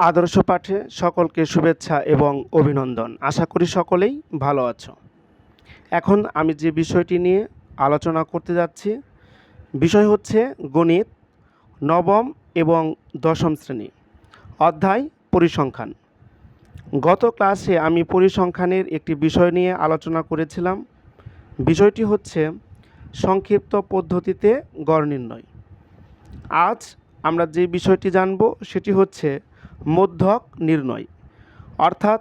আদর্শ পাঠে সকলকে শুভেচ্ছা এবং অভিনন্দন। আশা করি সকলেই ভালো আছো। এখন আমি যে বিষয়টি নিয়ে আলোচনা করতে যাচ্ছি, বিষয় হচ্ছে গণিত নবম এবং দশম শ্রেণী, অধ্যায় পরিসংখ্যান। গত ক্লাসে আমি পরিসংখ্যানের একটি বিষয় নিয়ে আলোচনা করেছিলাম। বিষয়টি হচ্ছে সংক্ষিপ্ত পদ্ধতিতে গড় নির্ণয়। আজ আমরা যে বিষয়টি জানব সেটি হচ্ছে মধ্যক নির্ণয়, অর্থাৎ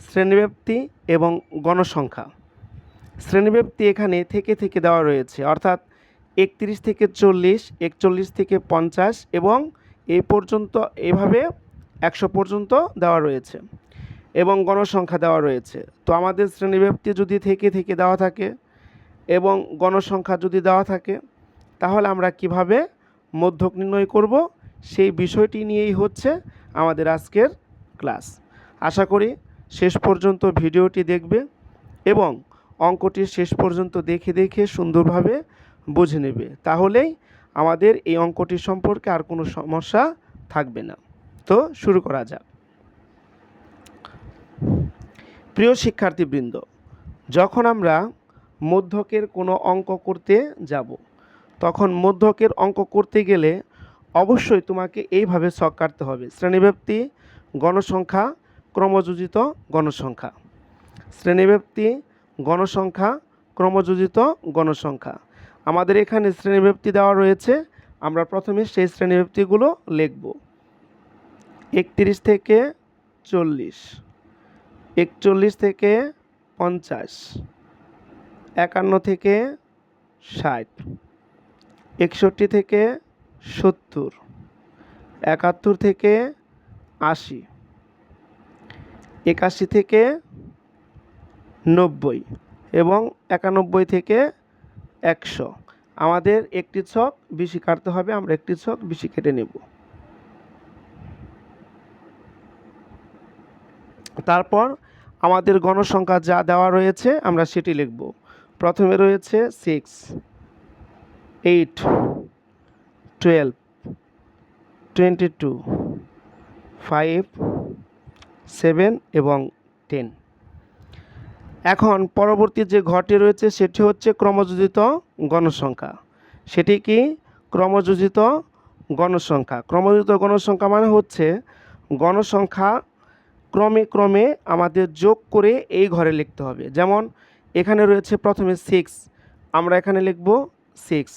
শ্রেণীব্যাপ্তি এবং গণসংখ্যা। শ্রেণীব্যাপ্তি এখানে থেকে দেওয়া রয়েছে, অর্থাৎ 31 থেকে 40, 41 থেকে 50 এবং এই পর্যন্ত এভাবে 100 পর্যন্ত দেওয়া রয়েছে এবং গণসংখ্যা দেওয়া রয়েছে। তো আমাদের শ্রেণীব্যাপ্তি যদি থেকে দেওয়া থাকে এবং গণসংখ্যা যদি দেওয়া থাকে, তাহলে আমরা কিভাবে মধ্যক নির্ণয় করব, সেই বিষয়টি নিয়েই হচ্ছে আমাদের আজকের ক্লাস। আশা করি শেষ পর্যন্ত ভিডিওটি দেখবে এবং অঙ্কটি শেষ পর্যন্ত দেখে সুন্দরভাবে বুঝে নেবে, তাহলেই আমাদের এই অঙ্কটি সম্পর্কে আর কোনো সমস্যা থাকবে না। তো শুরু করা যাক। প্রিয় শিক্ষার্থীবৃন্দ, যখন আমরা মধ্যকের কোনো অঙ্ক করতে যাব, তখন মধ্যকের অঙ্ক করতে গেলে অবশ্যই তোমাকে এইভাবে ছক কাটতে হবে: শ্রেণীব্যাপ্তি, গণসংখ্যা, ক্রমযোজিত গণসংখ্যা। শ্রেণীব্যাপ্তি, গণসংখ্যা, ক্রমযোজিত গণসংখ্যা। আমাদের এখানে শ্রেণীব্যাপ্তি দেওয়া রয়েছে, আমরা প্রথমে সেই শ্রেণীব্যাপ্তিগুলো লিখব। 31 থেকে 40, 41 থেকে 50, 51 থেকে 60, 61 থেকে 70, 71 থেকে 80, 81 থেকে 90 এবং 91 থেকে 100। আমাদের একটি ছক বেশি কাটতে হবে, আমরা একটি ছক বেশি কেটে নেব। তারপর আমাদের গণসংখ্যা যা দেওয়া রয়েছে আমরা সেটি লিখব। প্রথমে রয়েছে 6, 8, 12, 22, 5, 7 এবং 10। এখন পরবর্তী যে ঘরটি রয়েছে সেটি হচ্ছে ক্রমযোজিত গণসংখ্যা। সেটি কি? ক্রমযোজিত গণসংখ্যা। ক্রমযোজিত গণসংখ্যা মানে হচ্ছে গণসংখ্যা ক্রমে আমাদের যোগ করে এই ঘরে লিখতে হবে। যেমন এখানে রয়েছে প্রথমে 6, আমরা এখানে লিখব 6।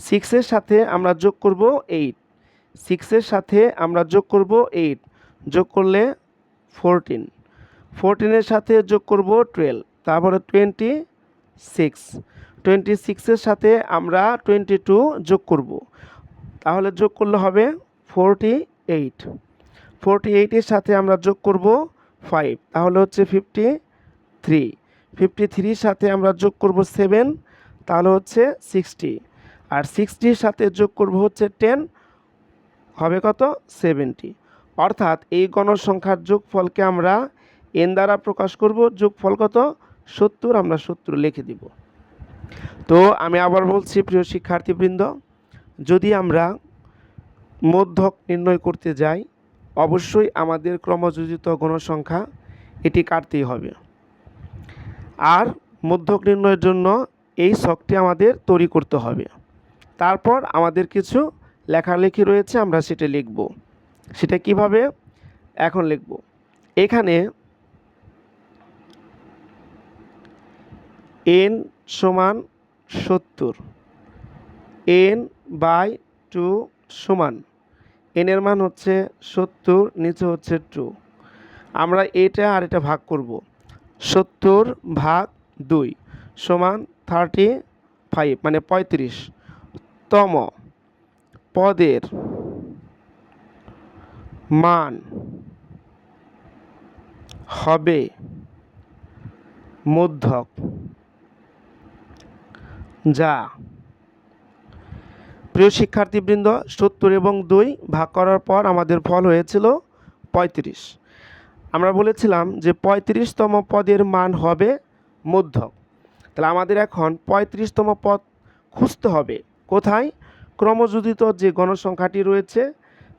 6-এর সাথে আমরা যোগ করব 8, 6-এর সাথে আমরা যোগ করব 8, যোগ করলে 14, 14-এর সাথে যোগ করব 12, তারপরে 26, 26-এর সাথে আমরা 22 যোগ করব, তাহলে যোগ করলে হবে 48, 48-এর সাথে আমরা যোগ করব 5, তাহলে হচ্ছে 53, 53-র সাথে আমরা যোগ করব 7, তাহলে হচ্ছে 60, আর 60-র সাথে যোগ করব হচ্ছে 10, হবে কত? 70। অর্থাৎ এই গণসংখ্যার যোগফলকে আমরা n দ্বারা প্রকাশ করব। যোগফল কত? 70, আমরা 70 লিখে দিব। তো আমি আবার বলছি, প্রিয় শিক্ষার্থীবৃন্দ, যদি আমরা মধ্যক নির্ণয় করতে যাই, অবশ্যই আমাদের ক্রমযোজিত গণসংখ্যা এটি কাটতেই হবে। আর মধ্যক নির্ণয়ের জন্য এই ছকটি আমাদের তৈরি করতে হবে। তারপর আমাদের কিছু লেখালেখি রয়েছে, আমরা সেটা লিখব। সেটা কিভাবে? এখন লিখব। এখানে n সমান 70, n/2 সমান, n এর মান হচ্ছে 70, নিচে হচ্ছে 2। আমরা এটা আর এটা ভাগ করব। 70/2 সমান 35, মানে 35তম পদের মান হবে মধ্যক, যা, প্রিয় শিক্ষার্থীবৃন্দ, 70 এবং 2 ভাগ করার পর আমাদের ফল হয়েছিল 35। আমরা বলেছিলাম যে 35তম পদের মান হবে মধ্যক। তাহলে আমাদের এখন 35তম পদ খুঁজতে হবে। কোথায়? ক্রমযোজিত যে গণসংখ্যাটি রয়েছে,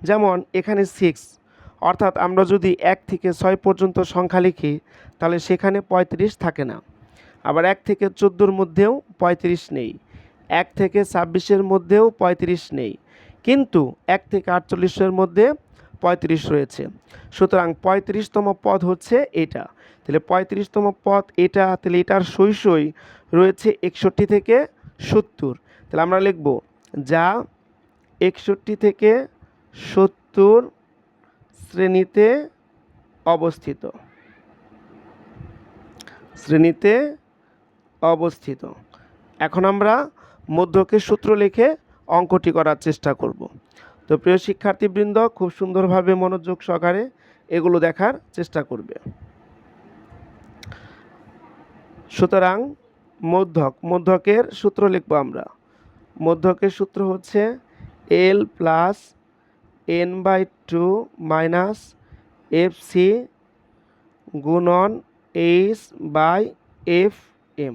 যেমন এখানে 6, অর্থাৎ আমরা যদি 1 থেকে 6 পর্যন্ত সংখ্যা লিখি তাহলে সেখানে 35 থাকে না। আবার 1 থেকে 14-র মধ্যেও 35 নেই, 1 থেকে 26-এর মধ্যেও 35 নেই, কিন্তু 1 থেকে 48-এর মধ্যে 35 রয়েছে। সুতরাং 35তম পদ হচ্ছে এটা। তাহলে 35তম পদ এটা, তাহলে এটার সই রয়েছে 61 থেকে 70। তাহলে আমরা লিখব যা 61 থেকে 70 শ্রেণীতে অবস্থিত। শ্রেণীতে অবস্থিত। এখন আমরা মধ্যকের সূত্র লিখে অঙ্কটি করার চেষ্টা করব। তো প্রিয় শিক্ষার্থীবৃন্দ, খুব সুন্দরভাবে মনোযোগ সহকারে এগুলো দেখার চেষ্টা করবে। সুতরাং মধ্যকের সূত্র লিখব আমরা। মধ্যকের সূত্র হচ্ছে L plus n/2 minus FC গুণন H/FM।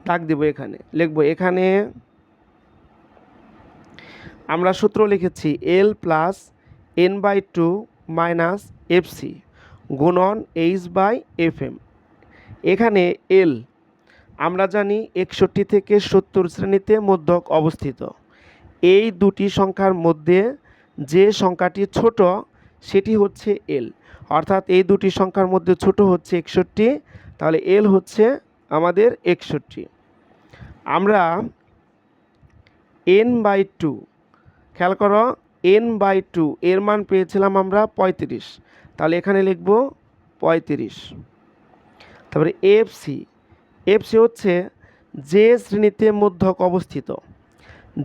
দাগ দেব, এখানে লিখব, এখানে আমরা সূত্র লিখেছি L plus n/2 minus FC গুণন H/FM। এখানে L আমরা জানি 61 থেকে 70 শ্রেণীতে মধ্যক অবস্থিত। এই দুটি সংখ্যার মধ্যে যে সংখ্যাটি ছোট সেটি হচ্ছে L, অর্থাৎ এই দুটি সংখ্যার মধ্যে ছোট হচ্ছে 61, তাহলে L হচ্ছে আমাদের 61। আমরা n/2, খেয়াল করো, n/2 এর মান পেয়েছিলাম আমরা 35, তাহলে এখানে লিখব 35। তারপরে FC হচ্ছে যে শ্রেণীতে মধ্যক অবস্থিত।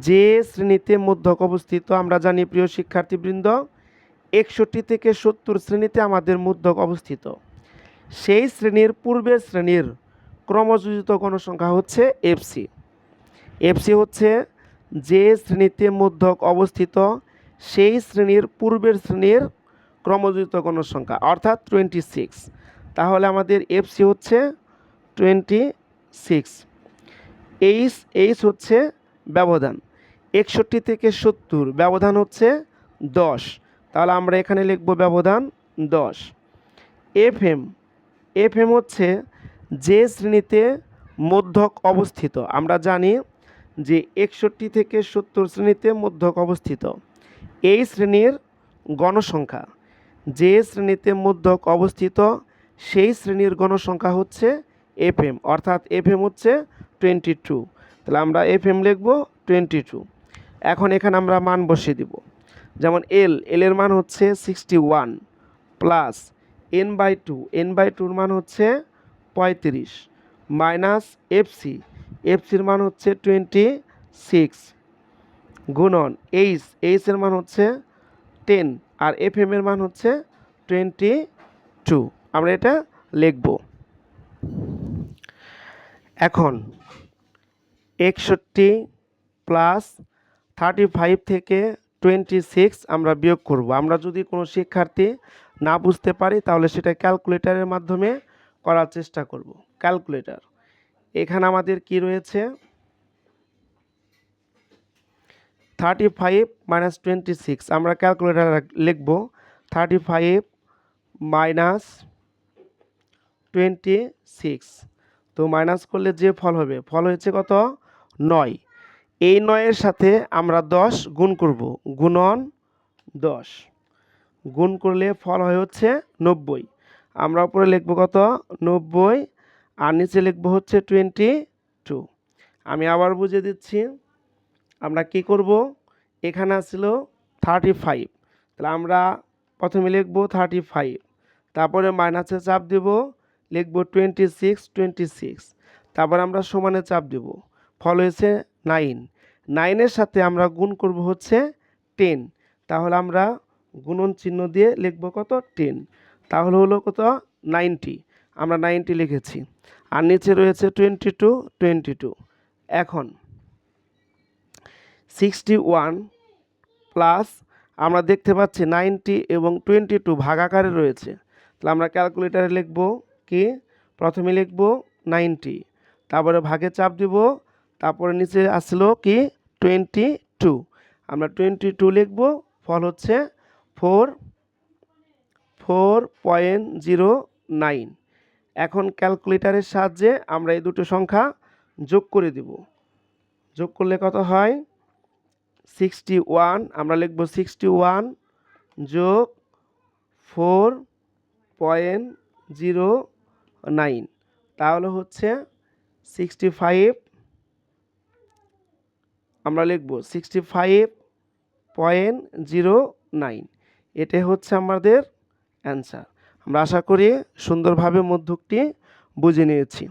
যে শ্রেণীতে মধ্যক অবস্থিত আমরা জানি প্রিয় শিক্ষার্থীবৃন্দ, 61 থেকে 70 শ্রেণীতে আমাদের মধ্যক অবস্থিত। সেই শ্রেণীর পূর্বের শ্রেণীর ক্রমযোজিত গণসংখ্যা হচ্ছে FC হচ্ছে যে শ্রেণীতে মধ্যক অবস্থিত সেই শ্রেণীর পূর্বের শ্রেণীর ক্রমযোজিত গণসংখ্যা, অর্থাৎ 26। তাহলে আমাদের FC হচ্ছে 26। H হচ্ছে ব্যবধান, 61 থেকে 70 ব্যবধান হচ্ছে 10, তাহলে আমরা এখানে লিখব ব্যবধান 10। FM হচ্ছে যে শ্রেণীতে মধ্যক অবস্থিত। আমরা জানি যে 61 থেকে 70 শ্রেণীতে মধ্যক অবস্থিত। এই শ্রেণীর গণসংখ্যা, যে শ্রেণীতে মধ্যক অবস্থিত সেই শ্রেণীর গণসংখ্যা হচ্ছে FM, অর্থাৎ FM হচ্ছে 22। তাহলে আমরা FM লিখব 22। এখন এখানে আমরা মান বসিয়ে দিব, যেমন L এর মান হচ্ছে 61 প্লাস n/2 মান হচ্ছে 35 মাইনাস FCর মান হচ্ছে 26 গুণন H এর মান হচ্ছে 10 আর FM এর মান হচ্ছে 22। আমরা এটা লিখব। এখন 61 প্লাস 35 থেকে 26 আমরা বিয়োগ করব। আমরা যদি কোনো শিক্ষার্থী না বুঝতে পারি তাহলে সেটা ক্যালকুলেটরের মাধ্যমে করার চেষ্টা করব। ক্যালকুলেটর, এখানে আমাদের কি রয়েছে, 35 মাইনাস 26, আমরা ক্যালকুলেটর লিখব 35 মাইনাস 26। তো মাইনাস করলে যে ফল হবে, ফল হয়েছে কত, 9। এই 9-এর সাথে আমরা 10 গুণ করব, গুণন 10, গুণ করলে ফল হয় হচ্ছে 90। আমরা উপরে লিখব কত, 90, আর নিচে লিখব হচ্ছে 22। আমি আবার বুঝিয়ে দিচ্ছি। আমরা কি করব, এখানে আসছিল 35, তাহলে আমরা প্রথমে লিখব 35, তারপরে মাইনাসে চাপ দেব, লিখব 26, তারপর আমরা সমানে চাপ দেব, ফল হয়েছে 9। 9-এর সাথে আমরা গুণ করব হচ্ছে 10, তাহলে আমরা গুণন চিহ্ন দিয়ে লিখব কত, 10, তাহলে হলো কত, 90। আমরা 90 লিখেছি, আর নিচে রয়েছে 22। এখন 61 প্লাস আমরা দেখতে পাচ্ছি 90 এবং 22 ভাগাকারে রয়েছে, তাহলে আমরা ক্যালকুলেটারে লিখব কি, প্রথমে লিখব 90, তারপরে ভাগে চাপ দিব, তারপরে নিচে আসলো কি 22, আমরা 22 লিখব, ফল হচ্ছে 4। 4.09। এখন ক্যালকুলেটরের সাহায্যে আমরা এই দুটো সংখ্যা যোগ করে দেব। যোগ করলে কত হয়? 61। আমরা লিখব 61 যোগ 4.09, তাহলে হচ্ছে 65। আমরা লিখব 65.09। এটাই হচ্ছে আমাদের অ্যান্সার। আমরা আশা করি সুন্দরভাবে মধ্যকটি বুঝে নিয়েছি।